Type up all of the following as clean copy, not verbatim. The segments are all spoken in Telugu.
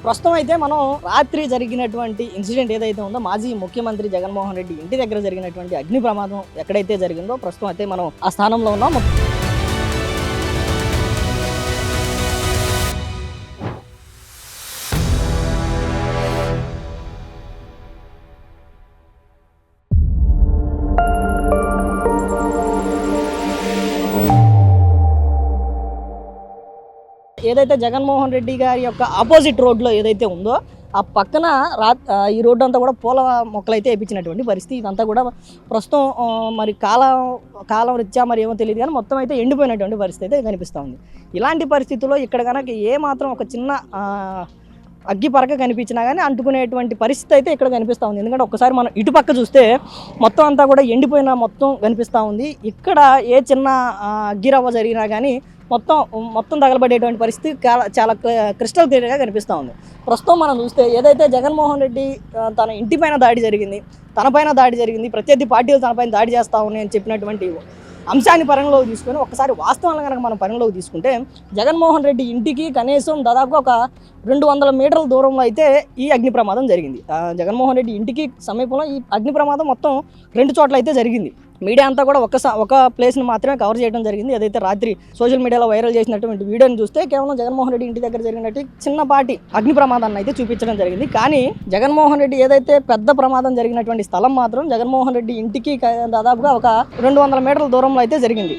ప్రస్తుతం అయితే మనం రాత్రి జరిగినటువంటి ఇన్సిడెంట్ ఏదైతే ఉందో మాజీ ముఖ్యమంత్రి జగన్మోహన్ రెడ్డి ఇంటి దగ్గర జరిగినటువంటి అగ్ని ప్రమాదం ఎక్కడైతే జరిగిందో ప్రస్తుతం అయితే మనం ఆ స్థానంలో ఉన్నాం. ఏదైతే జగన్మోహన్ రెడ్డి గారి యొక్క ఆపోజిట్ రోడ్లో ఏదైతే ఉందో ఆ పక్కన ఈ రోడ్డు అంతా కూడా పూల మొక్కలు అయితే వేయించినటువంటి పరిస్థితి. ఇదంతా కూడా ప్రస్తుతం మరి కాలం రీత్యా మరి ఏమో తెలియదు కానీ మొత్తం అయితే ఎండిపోయినటువంటి పరిస్థితి అయితే కనిపిస్తూ ఉంది. ఇలాంటి పరిస్థితుల్లో ఇక్కడ కనుక ఏమాత్రం ఒక చిన్న అగ్గి పరక కనిపించినా కానీ అంటుకునేటువంటి పరిస్థితి అయితే ఇక్కడ కనిపిస్తూ ఉంది. ఎందుకంటే ఒకసారి మనం ఇటుపక్క చూస్తే మొత్తం అంతా కూడా ఎండిపోయిన మొత్తం కనిపిస్తూ ఉంది. ఇక్కడ ఏ చిన్న అగ్గిరవ్వ జరిగినా కానీ మొత్తం తగలబడేటువంటి పరిస్థితి చాలా క్రిస్టల్ క్లియర్గా కనిపిస్తూ ఉంది. ప్రస్తుతం మనం చూస్తే ఏదైతే జగన్మోహన్ రెడ్డి తన ఇంటిపైన దాడి జరిగింది, తనపైన దాడి జరిగింది, ప్రత్యర్థి పార్టీలు తనపైన దాడి చేస్తూ ఉన్నాయని చెప్పినటువంటి అంశాన్ని పరిగణలోకి తీసుకొని ఒకసారి వాస్తవంగా కనుక మనం పరిగణలోకి తీసుకుంటే జగన్మోహన్ రెడ్డి ఇంటికి కనీసం దాదాపు ఒక 200 మీటర్ల దూరంలో అయితే ఈ అగ్ని ప్రమాదం జరిగింది. జగన్మోహన్ రెడ్డి ఇంటికి సమీపంలో ఈ అగ్ని ప్రమాదం మొత్తం 2 చోట్ల అయితే జరిగింది. మీడియా అంతా కూడా ఒక ప్లేస్ని మాత్రమే కవర్ చేయడం జరిగింది. ఏదైతే రాత్రి సోషల్ మీడియాలో వైరల్ చేసినటువంటి వీడియోని చూస్తే కేవలం జగన్మోహన్ రెడ్డి ఇంటి దగ్గర జరిగినట్టు చిన్నపాటి అగ్ని ప్రమాదాన్ని అయితే చూపించడం జరిగింది. కానీ జగన్మోహన్ రెడ్డి ఏదైతే పెద్ద ప్రమాదం జరిగినటువంటి స్థలం మాత్రం జగన్మోహన్ రెడ్డి ఇంటికి దాదాపుగా ఒక 200 మీటర్ల దూరంలో అయితే జరిగింది.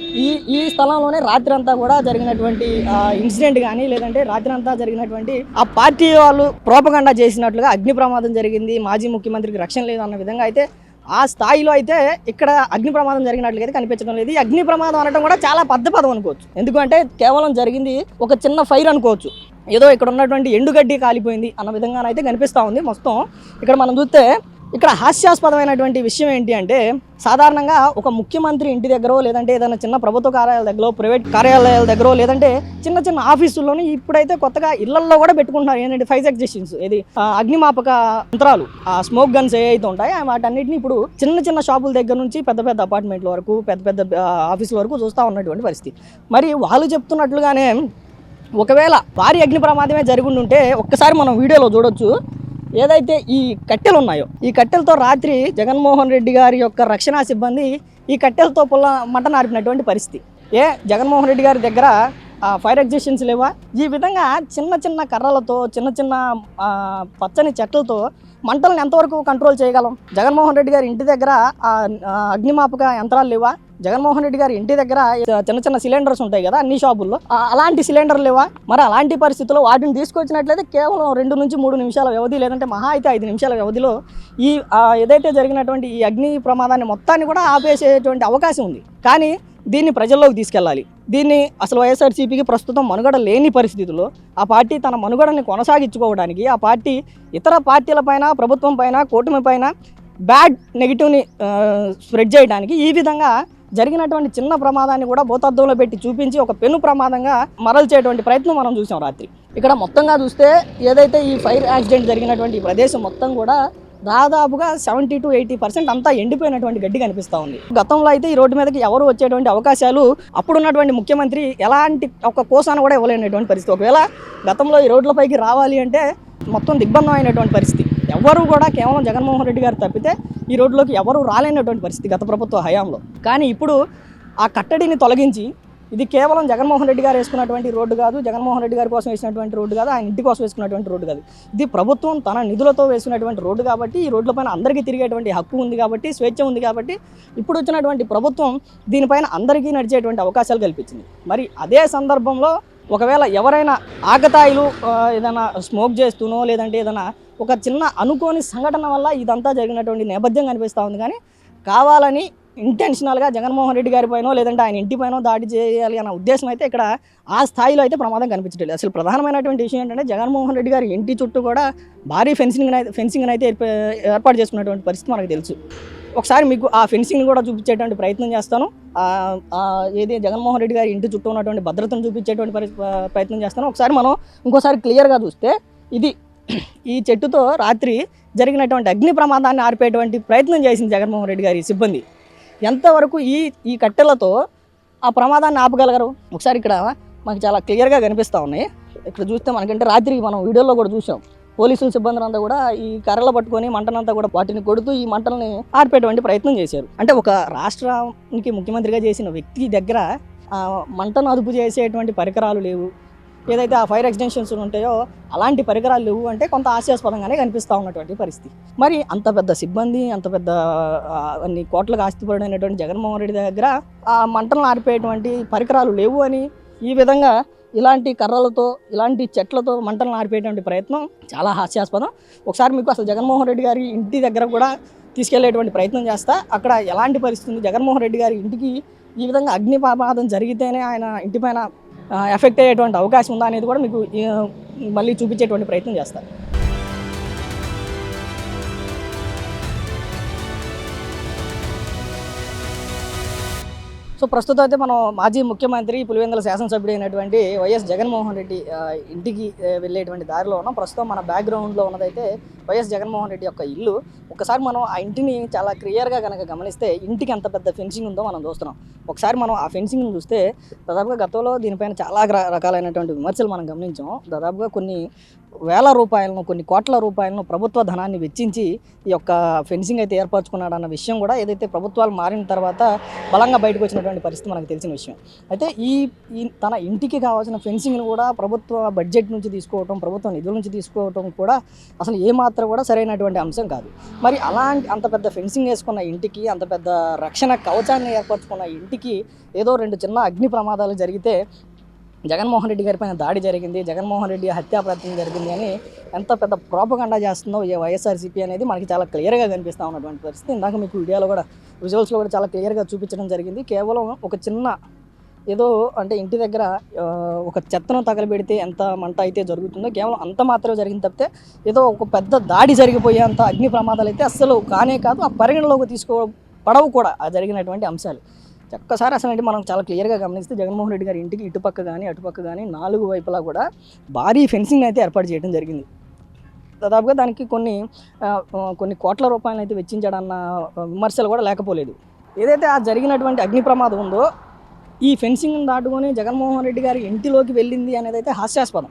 ఈ స్థలంలోనే రాత్రి అంతా కూడా జరిగినటువంటి ఇన్సిడెంట్ కానీ లేదంటే రాత్రి అంతా జరిగినటువంటి ఆ పార్టీ వాళ్ళు ప్రోపగండా చేసినట్లుగా అగ్ని ప్రమాదం జరిగింది, మాజీ ముఖ్యమంత్రికి రక్షణ లేదు అన్న విధంగా అయితే ఆ స్థాయిలో అయితే ఇక్కడ అగ్ని ప్రమాదం జరిగినట్లయితే కనిపించడం లేదు. ఈ అగ్ని ప్రమాదం అనడం కూడా చాలా పెద్ద పదం అనుకోవచ్చు. ఎందుకంటే కేవలం జరిగింది ఒక చిన్న ఫైర్ అనుకోవచ్చు, ఏదో ఇక్కడ ఉన్నటువంటి ఎండుగడ్డి కాలిపోయింది అన్న విధంగానైతే కనిపిస్తూ ఉంది. మొత్తం ఇక్కడ మనం చూస్తే ఇక్కడ హాస్యాస్పదమైనటువంటి విషయం ఏంటి అంటే సాధారణంగా ఒక ముఖ్యమంత్రి ఇంటి దగ్గర లేదంటే ఏదైనా చిన్న ప్రభుత్వ కార్యాలయాల దగ్గర, ప్రైవేట్ కార్యాలయాల దగ్గర లేదంటే చిన్న ఆఫీసుల్లోనే ఇప్పుడైతే కొత్తగా ఇళ్లల్లో కూడా పెట్టుకుంటున్నారు ఏంటంటే ఫైర్ ఎగ్జిస్టెన్స్ ఇది అగ్నిమాపక యంత్రాలు, స్మోక్ గన్స్ ఏవైతే ఉంటాయో వాటన్నిటిని ఇప్పుడు చిన్న షాపుల దగ్గర నుంచి పెద్ద అపార్ట్మెంట్ల వరకు పెద్ద ఆఫీసుల వరకు చూస్తూ ఉన్నటువంటి పరిస్థితి. మరి వాళ్ళు చెప్తున్నట్లుగానే ఒకవేళ భారీ అగ్ని ప్రమాదమే జరుగుంటే ఒక్కసారి మనం వీడియోలో చూడొచ్చు. ఏదైతే ఈ కట్టెలు ఉన్నాయో ఈ కట్టెలతో రాత్రి జగన్మోహన్ రెడ్డి గారి యొక్క రక్షణ సిబ్బంది ఈ కట్టెలతో మంట నార్పినటువంటి పరిస్థితి. జగన్మోహన్ రెడ్డి గారి దగ్గర ఫైర్ ఎగ్జిస్టెన్స్ లేవా? ఈ విధంగా చిన్న కర్రలతో చిన్న పచ్చని చెట్లతో మంటలను ఎంతవరకు కంట్రోల్ చేయగలం? జగన్మోహన్ రెడ్డి గారి ఇంటి దగ్గర అగ్నిమాపక యంత్రాలు లేవా? జగన్మోహన్ రెడ్డి గారి ఇంటి దగ్గర చిన్న సిలిండర్స్ ఉంటాయి కదా అన్ని షాపుల్లో, అలాంటి సిలిండర్లు లేవా? మరి అలాంటి పరిస్థితుల్లో వాటిని తీసుకొచ్చినట్లయితే కేవలం 2 నుంచి 3 నిమిషాల వ్యవధి లేదంటే మహా అయితే 5 నిమిషాల వ్యవధిలో ఈ ఏదైతే జరిగినటువంటి ఈ అగ్ని ప్రమాదాన్ని మొత్తాన్ని కూడా ఆపేసేటువంటి అవకాశం ఉంది. కానీ దీన్ని ప్రజల్లోకి తీసుకెళ్ళాలి. దీన్ని అసలు వైఎస్ఆర్సీపీకి ప్రస్తుతం మనుగడ లేని పరిస్థితుల్లో ఆ పార్టీ తన మనుగడని కొనసాగించుకోవడానికి ఆ పార్టీ ఇతర పార్టీల పైన, ప్రభుత్వం పైన, కూటమి పైన బ్యాడ్ నెగిటివ్ని స్ప్రెడ్ చేయడానికి ఈ విధంగా జరిగినటువంటి చిన్న ప్రమాదాన్ని కూడా భూతద్దంలో పెట్టి చూపించి ఒక పెను ప్రమాదంగా మరల్చేటువంటి ప్రయత్నం మనం చూసాం రాత్రి. ఇక్కడ మొత్తంగా చూస్తే ఏదైతే ఈ ఫైర్ యాక్సిడెంట్ జరిగినటువంటి ప్రదేశం మొత్తం కూడా దాదాపుగా 70 to 80% అంతా ఎండిపోయినటువంటి గడ్డి కనిపిస్తూ ఉంది. గతంలో అయితే ఈ రోడ్డు మీదకి ఎవరు వచ్చేటువంటి అవకాశాలు అప్పుడున్నటువంటి ముఖ్యమంత్రి ఎలాంటి ఒక కోసాన కూడా ఇవ్వలేనటువంటి పరిస్థితి. ఒకవేళ గతంలో ఈ రోడ్లపైకి రావాలి అంటే మొత్తం దిగ్బంధం అయినటువంటి పరిస్థితి. ఎవరు కూడా కేవలం జగన్మోహన్ రెడ్డి గారు తప్పితే ఈ రోడ్లోకి ఎవరు రాలేనటువంటి పరిస్థితి గత ప్రభుత్వ హయాంలో. కానీ ఇప్పుడు ఆ కట్టడిని తొలగించి ఇది కేవలం జగన్మోహన్ రెడ్డి గారు వేసుకున్నటువంటి రోడ్డు కాదు, జగన్మోహన్ రెడ్డి గారి కోసం వేసినటువంటి రోడ్డు కాదు, ఆయన ఇంటి కోసం వేసుకున్నటువంటి రోడ్డు కాదు, ఇది ప్రభుత్వం తన నిధులతో వేసుకున్నటువంటి రోడ్డు కాబట్టి ఈ రోడ్లపైన అందరికీ తిరిగేటువంటి హక్కు ఉంది కాబట్టి, స్వేచ్ఛ ఉంది కాబట్టి ఇప్పుడు వచ్చినటువంటి ప్రభుత్వం దీనిపైన అందరికీ నడిచేటువంటి అవకాశాలు కల్పించింది. మరి అదే సందర్భంలో ఒకవేళ ఎవరైనా ఆకతాయిలు ఏదైనా స్మోక్ చేస్తూనో లేదంటే ఏదైనా ఒక చిన్న అనుకోని సంఘటన వల్ల ఇదంతా జరిగినటువంటి నేపథ్యం కనిపిస్తూ ఉంది. కానీ కావాలని ఇంటెన్షనల్గా జగన్మోహన్ రెడ్డి గారి పైనో లేదంటే ఆయన ఇంటి పైనో దాడి చేయాలి అన్న ఉద్దేశం అయితే ఇక్కడ ఆ స్థాయిలో అయితే ప్రమాదం కనిపించట్లేదు. అసలు ప్రధానమైనటువంటి విషయం ఏంటంటే జగన్మోహన్ రెడ్డి గారి ఇంటి చుట్టూ కూడా భారీ ఫెన్సింగ్ అయితే ఏర్పాటు చేసుకున్నటువంటి పరిస్థితి మనకు తెలుసు. ఒకసారి మీకు ఆ ఫెన్సింగ్ని కూడా చూపించేటువంటి ప్రయత్నం చేస్తాను. ఏది జగన్మోహన్ రెడ్డి గారి ఇంటి చుట్టూ ఉన్నటువంటి భద్రతను చూపించేటువంటి ప్రయత్నం చేస్తాను. ఒకసారి మనం ఇంకోసారి క్లియర్గా చూస్తే ఇది ఈ చెట్టుతో రాత్రి జరిగినటువంటి అగ్ని ప్రమాదాన్ని ఆర్పేటువంటి ప్రయత్నం చేసింది జగన్మోహన్ రెడ్డి గారి సిబ్బంది. ఎంతవరకు ఈ కట్టెలతో ఆ ప్రమాదాన్ని ఆపగలగరు? ఒకసారి ఇక్కడ మనకి చాలా క్లియర్గా కనిపిస్తూ ఉన్నాయి. ఇక్కడ చూస్తే మనకంటే రాత్రి మనం వీడియోలో కూడా చూసాం పోలీసుల సిబ్బందులంతా కూడా ఈ కర్రలు పట్టుకొని మంటనంతా కూడా వాటిని కొడుతూ ఈ మంటల్ని ఆర్పేటువంటి ప్రయత్నం చేశారు. అంటే ఒక రాష్ట్రానికి ముఖ్యమంత్రిగా చేసిన వ్యక్తి దగ్గర మంటను అదుపు చేసేటువంటి పరికరాలు లేవు, ఏదైతే ఆ ఫైర్ ఎక్స్టెన్షన్స్ ఉంటాయో అలాంటి పరికరాలు లేవు అంటే కొంత హాస్యాస్పదంగానే కనిపిస్తూ ఉన్నటువంటి పరిస్థితి. మరి అంత పెద్ద సిబ్బంది, అంత పెద్ద అన్ని కోట్లకు ఆస్తిపరుడైనటువంటి జగన్మోహన్ రెడ్డి దగ్గర ఆ మంటలను ఆర్పేటువంటి పరికరాలు లేవు అని ఈ విధంగా ఇలాంటి కర్రలతో, ఇలాంటి చెట్లతో మంటలను ఆర్పేటువంటి ప్రయత్నం చాలా హాస్యాస్పదం. ఒకసారి మీకు అసలు జగన్మోహన్ రెడ్డి గారి ఇంటి దగ్గర కూడా తీసుకెళ్లేటువంటి ప్రయత్నం చేస్తా. అక్కడ ఎలాంటి పరిస్థితి ఉంది, జగన్మోహన్ రెడ్డి గారి ఇంటికి ఈ విధంగా అగ్ని ప్రమాదం జరిగితేనే ఆయన ఇంటిపైన ఎఫెక్ట్ అయ్యేటువంటి అవకాశం ఉందా అనేది కూడా మీకు మళ్ళీ చూపించేటువంటి ప్రయత్నం చేస్తారు. సో ప్రస్తుతం అయితే మనం మాజీ ముఖ్యమంత్రి పులివెందుల శాసనసభ్యుడు అయినటువంటి వైఎస్ జగన్మోహన్ రెడ్డి ఇంటికి వెళ్ళేటువంటి దారిలో ఉన్నాం. ప్రస్తుతం మన బ్యాక్గ్రౌండ్లో ఉన్నదైతే వైఎస్ జగన్మోహన్ రెడ్డి యొక్క ఇల్లు. ఒకసారి మనం ఆ ఇంటిని చాలా క్లియర్గా కనుక గమనిస్తే ఇంటికి ఎంత పెద్ద ఫెన్సింగ్ ఉందో మనం చూస్తున్నాం. ఒకసారి మనం ఆ ఫెన్సింగ్ని చూస్తే దాదాపుగా గతంలో దీనిపైన చాలా రకాలైనటువంటి విమర్శలు మనం గమనించాం. దాదాపుగా కొన్ని వేల రూపాయలను, కొన్ని కోట్ల రూపాయలను ప్రభుత్వ ధనాన్ని వెచ్చించి ఈ యొక్క ఫెన్సింగ్ అయితే ఏర్పరచుకున్నాడు అన్న విషయం కూడా ఏదైతే ప్రభుత్వాలు మారిన తర్వాత బలంగా బయటకు వచ్చినటువంటి పరిస్థితి మనకు తెలిసిన విషయం. అయితే ఈ తన ఇంటికి కావాల్సిన ఫెన్సింగ్ను కూడా ప్రభుత్వ బడ్జెట్ నుంచి తీసుకోవటం, ప్రభుత్వ నిధుల నుంచి తీసుకోవటం కూడా అసలు ఏమాత్రం కూడా సరైనటువంటి అంశం కాదు. మరి అంత పెద్ద ఫెన్సింగ్ వేసుకున్న ఇంటికి, అంత పెద్ద రక్షణ కవచాన్ని ఏర్పరచుకున్న ఇంటికి ఏదో 2 చిన్న అగ్ని ప్రమాదాలు జరిగితే జగన్మోహన్ రెడ్డి గారి పైన దాడి జరిగింది, జగన్మోహన్ రెడ్డి హత్యా ప్రయత్నం జరిగింది అని ఎంత పెద్ద ప్రోపగండా చేస్తుందో ఈ వైఎస్ఆర్సీపీ అనేది మనకి చాలా క్లియర్గా కనిపిస్తూ ఉన్నటువంటి పరిస్థితి. ఇందాక మీకు వీడియోలో కూడా, విజువల్స్లో కూడా చాలా క్లియర్గా చూపించడం జరిగింది. కేవలం ఒక చిన్న ఏదో అంటే ఇంటి దగ్గర ఒక చెత్తను తగలబెడితే ఎంత మంట అయితే జరుగుతుందో కేవలం అంత మాత్రమే జరిగింది తప్పితే ఏదో ఒక పెద్ద దాడి జరిగిపోయేంత అగ్ని ప్రమాదాలు అయితే అస్సలు కానే కాదు. ఆ పరిగణలోకి పడవు కూడా ఆ జరిగినటువంటి అంశాలు. ఒక్కసారి అసలు మనం చాలా క్లియర్గా గమనిస్తే జగన్మోహన్ రెడ్డి గారి ఇంటికి ఇటుపక్క కానీ అటుపక్క కానీ 4 వైపులా కూడా భారీ ఫెన్సింగ్ అయితే ఏర్పాటు చేయడం జరిగింది. దాదాపుగా దానికి కొన్ని కోట్ల రూపాయలు అయితే వెచ్చించాడన్న విమర్శలు కూడా లేకపోలేదు. ఏదైతే ఆ జరిగినటువంటి అగ్ని ప్రమాదం ఉందో ఈ ఫెన్సింగ్ దాటుకొని జగన్మోహన్ రెడ్డి గారి ఇంటిలోకి వెళ్ళింది అనేది అయితే హాస్యాస్పదం.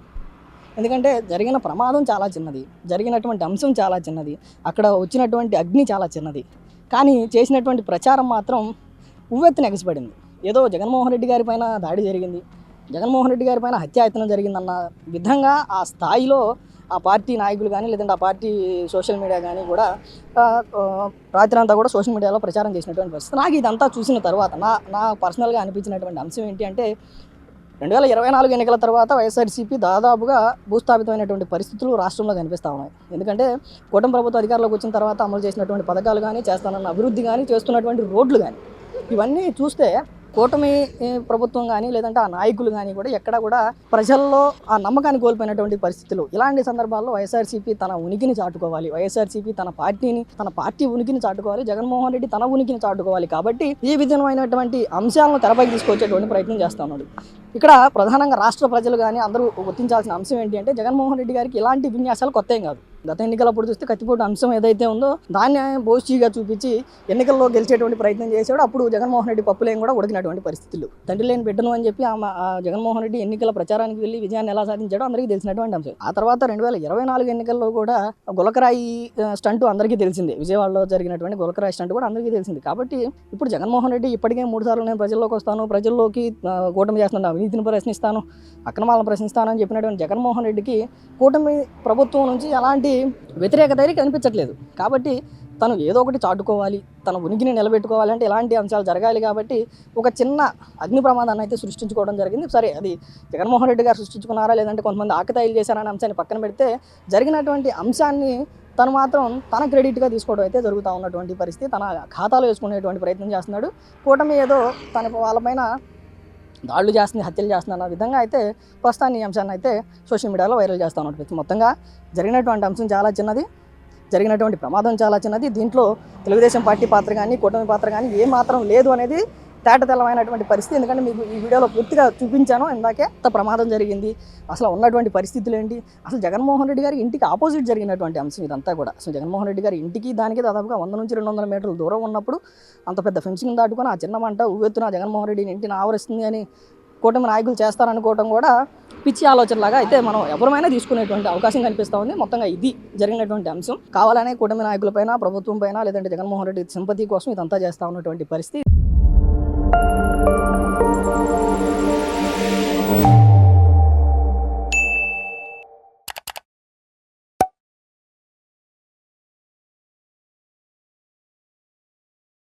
ఎందుకంటే జరిగిన ప్రమాదం చాలా చిన్నది, జరిగినటువంటి అంశం చాలా చిన్నది, అక్కడ వచ్చినటువంటి అగ్ని చాలా చిన్నది, కానీ చేసినటువంటి ప్రచారం మాత్రం ఉవ్వెత్తున ఎగసిపడింది. ఏదో జగన్మోహన్ రెడ్డి గారి పైన దాడి జరిగింది, జగన్మోహన్ రెడ్డి గారి పైన హత్యాయత్నం జరిగిందన్న విధంగా ఆ స్థాయిలో ఆ పార్టీ నాయకులు కానీ లేదంటే ఆ పార్టీ సోషల్ మీడియా కానీ కూడా రాత్రి అంతా కూడా సోషల్ మీడియాలో ప్రచారం చేసినటువంటి పరిస్థితి. నాకు ఇదంతా చూసిన తర్వాత నా పర్సనల్గా అనిపించినటువంటి అంశం ఏంటి అంటే 2024 ఎన్నికల తర్వాత వైఎస్ఆర్సీపీ దాదాపుగా భూస్థాపితమైనటువంటి పరిస్థితులు రాష్ట్రంలో కనిపిస్తూ ఉన్నాయి. ఎందుకంటే కూటమి ప్రభుత్వ అధికారంలోకి వచ్చిన తర్వాత అమలు చేసినటువంటి పథకాలు కానీ, చేస్తానన్న అభివృద్ధి కానీ, చేస్తున్నటువంటి రోడ్లు కానీ ఇవన్నీ చూస్తే కూటమి ప్రభుత్వం కానీ లేదంటే ఆ నాయకులు కానీ కూడా ఎక్కడ కూడా ప్రజల్లో ఆ నమ్మకాన్ని కోల్పోయినటువంటి పరిస్థితులు. ఇలాంటి సందర్భాల్లో వైఎస్ఆర్సీపీ తన ఉనికిని చాటుకోవాలి, వైఎస్ఆర్సీపీ తన పార్టీ ఉనికిని చాటుకోవాలి, జగన్మోహన్ రెడ్డి తన ఉనికిని చాటుకోవాలి. కాబట్టి ఈ విధమైనటువంటి అంశాలను తెరపైకి తీసుకొచ్చేటువంటి ప్రయత్నం చేస్తూ ఉన్నాడు. ఇక్కడ ప్రధానంగా రాష్ట్ర ప్రజలు కానీ అందరూ గుర్తించాల్సిన అంశం ఏంటి అంటే జగన్మోహన్ రెడ్డి గారికి ఇలాంటి విన్యాసాలు కొత్త ఏం కాదు. గత ఎన్నికలప్పుడు చూస్తే కత్తిపోటు అంశం ఏదైతే ఉందో దాన్ని బోస్టీగా చూపించి ఎన్నికల్లో గెలిచేటువంటి ప్రయత్నం చేశాడు. అప్పుడు జగన్మోహన్ రెడ్డి పప్పులేం కూడా ఉడికినటువంటి పరిస్థితులు. తండ్రి లేని బిడ్డను అని చెప్పి జగన్మోహన్ రెడ్డి ఎన్నికల ప్రచారానికి వెళ్ళి విజయాన్ని ఎలా సాధించాడో అందరికీ తెలిసినటువంటి అంశం. ఆ తర్వాత 2024 ఎన్నికల్లో కూడా గులకరాయి స్టంట్ అందరికీ తెలిసిందే, విజయవాడలో జరిగినటువంటి గులకరాయి స్టంట్ కూడా అందరికీ తెలిసింది. కాబట్టి ఇప్పుడు జగన్మోహన్ రెడ్డి ఇప్పటికే 3 సార్లు నేను ప్రజల్లోకి వస్తాను, ప్రజల్లోకి కూటమి చేస్తున్నాను, అవినీతిని ప్రశ్నిస్తాను, అక్రమాలను ప్రశ్నిస్తాను అని చెప్పినటువంటి జగన్మోహన్ రెడ్డికి కూటమి ప్రభుత్వం నుంచి ఎలాంటి వ్యతిరేకత అయితే కనిపించట్లేదు. కాబట్టి తను ఏదో ఒకటి చాటుకోవాలి, తన ఉనికిని నిలబెట్టుకోవాలి అంటే ఇలాంటి అంశాలు జరగాలి. కాబట్టి ఒక చిన్న అగ్ని ప్రమాదాన్ని అయితే సృష్టించుకోవడం జరిగింది. సరే, అది జగన్మోహన్ రెడ్డి గారు సృష్టించుకున్నారా లేదంటే కొంతమంది ఆకతాయిలు చేశారనే అంశాన్ని పక్కన పెడితే జరిగినటువంటి అంశాన్ని తను మాత్రం తన క్రెడిట్గా తీసుకోవడం అయితే జరుగుతూ ఉన్నటువంటి పరిస్థితి. తన ఖాతాలో వేసుకునేటువంటి ప్రయత్నం చేస్తున్నాడు. కూటమి ఏదో వాళ్ళపైన దాడులు చేస్తుంది, హత్యలు చేస్తుంది అన్న విధంగా అయితే ప్రస్తుతాన్ని ఈ అంశాన్ని అయితే సోషల్ మీడియాలో వైరల్ చేస్తూ ఉన్నట్టు. మొత్తంగా జరిగినటువంటి అంశం చాలా చిన్నది, జరిగినటువంటి ప్రమాదం చాలా చిన్నది. దీంట్లో తెలుగుదేశం పార్టీ పాత్ర కానీ కూటమి పాత్ర కానీ ఏమాత్రం లేదు అనేది తేటతెల్లమైనటువంటి పరిస్థితి. ఎందుకంటే మీకు ఈ వీడియోలో పూర్తిగా చూపించాను ఇందాకే. ఎంత ప్రమాదం జరిగింది, అసలు ఉన్నటువంటి పరిస్థితులు ఏంటి, అసలు జగన్మోహన్ రెడ్డి గారి ఇంటికి ఆపోజిట్ జరిగినటువంటి అంశం ఇదంతా కూడా. అసలు జగన్మోహన్ రెడ్డి గారి ఇంటికి దానికి దాదాపుగా 100 నుంచి 200 మీటర్ల దూరం ఉన్నప్పుడు అంత పెద్ద ఫెన్సింగ్ దాటుకొని ఆ చిన్న మంట ఉవ్వెత్తున జగన్మోహన్ రెడ్డిని ఇంటిని ఆవరిస్తుంది అని కూటమి నాయకులు చేస్తారనుకోవడం కూడా పిచ్చి ఆలోచనలాగా అయితే మనం ఎవరైనా తీసుకునేటువంటి అవకాశం కనిపిస్తూ ఉంది. మొత్తంగా ఇది జరిగినటువంటి అంశం. కావాలనే కూటమి నాయకులపైన, ప్రభుత్వం పైన, లేదంటే జగన్మోహన్ రెడ్డి సింపతి కోసం ఇదంతా చేస్తూ ఉన్నటువంటి పరిస్థితి.